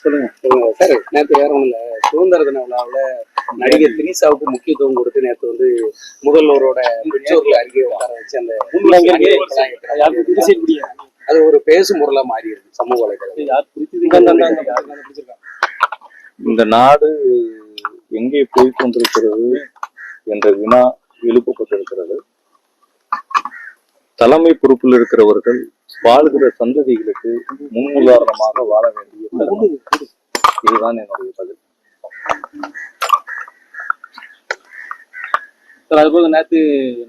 சொல்லுங்க சார். நேற்று வேற ஒன்றும் இல்லை, சுதந்திர தின விழாவில் நடிகர் திரிசாவுக்கு முக்கியத்துவம் கொடுத்து நேற்று வந்து முதல்வரோட பெற்றோர்கள் அருகே உட்கார வச்சு அந்த அது ஒரு பேசும் பொருளா மாறி இருக்கு சமூக வலைதளம். இந்த நாடு எங்கே போய் கொண்டிருக்கிறது என்ற வினா எழுப்பப்பட்டிருக்கிறது. தலைமை பொறுப்பில் இருக்கிறவர்கள் வாழ்கிற சந்ததிகளுக்கு முன்னுதாரணமாக வாழ வேண்டிய தருணம். இதுதான் என்னுடைய பதில். அதுபோல நேற்று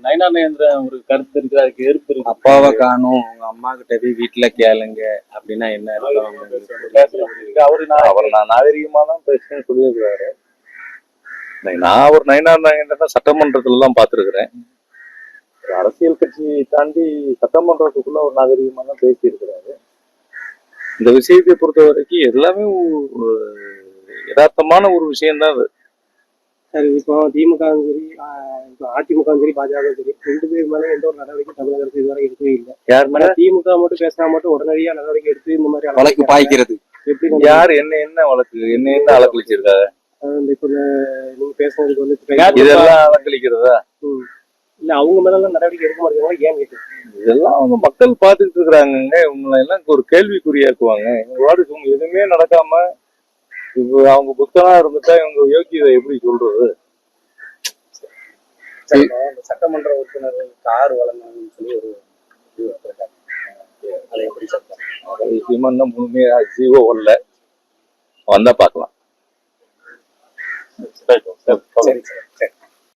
நயனா நயந்திரன் ஒரு கருத்து இருக்கு, அதுக்கு எதிர்ப்பு இருக்கு. அப்பாவை காணும் உங்க அம்மா கிட்ட போய் வீட்டுல கேளுங்க அப்படின்னா என்ன அவர் நான் நாகரிகமா தான் பேசுறேன்னு சொல்லியிருக்கிறாரு. நான் ஒரு நயனா நயந்திரன் சட்டமன்றத்துல எல்லாம் பார்த்திருக்கிறேன். அரசியல் கட்சியை தாண்டி சட்டமன்றத்துக்குள்ள ஒரு நாகரிகமா தான் பேசி இருக்கிறாரு. இந்த விஷயத்தை பொறுத்த வரைக்கும் எல்லாமே யதார்த்தமான ஒரு விஷயம்தான் அது. சரி, இப்போ திமுகவும் சரி, இப்போ அதிமுகவும் சரி, பாஜகவும் சரி, ரெண்டு பேர் மேலே எந்த ஒரு நடவடிக்கை தமிழக அரசு இதுவரை எடுக்கவே இல்லை. யார் மேல? திமுக மட்டும் பேசினா மட்டும் உடனடியா நடவடிக்கை எடுத்து இந்த மாதிரி வழக்கு பாய்க்கிறது. எப்படி? யார் என்ன வழக்கு என்ன அலக்களிச்சிருக்காங்க? இப்போ நீங்க பேசுறதுக்கு வந்து இதெல்லாம் அலக்களிக்கிறதா? இல்ல அவங்க மேல எல்லாம் நடவடிக்கை எடுக்க மாட்டேங்கிறாங்க, ஏன் கேட்குறேன்? இதெல்லாம் அவங்க மக்கள் பார்த்துட்டு இருக்கிறாங்க. உங்களை எல்லாம் ஒரு கேள்விக்குறியாக்குவாங்க. இவங்க எதுவுமே நடக்காம இப்போ அவங்க புத்தனா இருந்துட்டா இவங்க யோக்கியதை எப்படி சொல்றது? சட்டமன்ற உறுப்பினர்கள் கார் வழங்கணும்னு சொல்லி ஒரு விஷயமா இன்னும் முழுமையா ஜீவோ வரல, வந்தா பார்க்கலாம். சரி.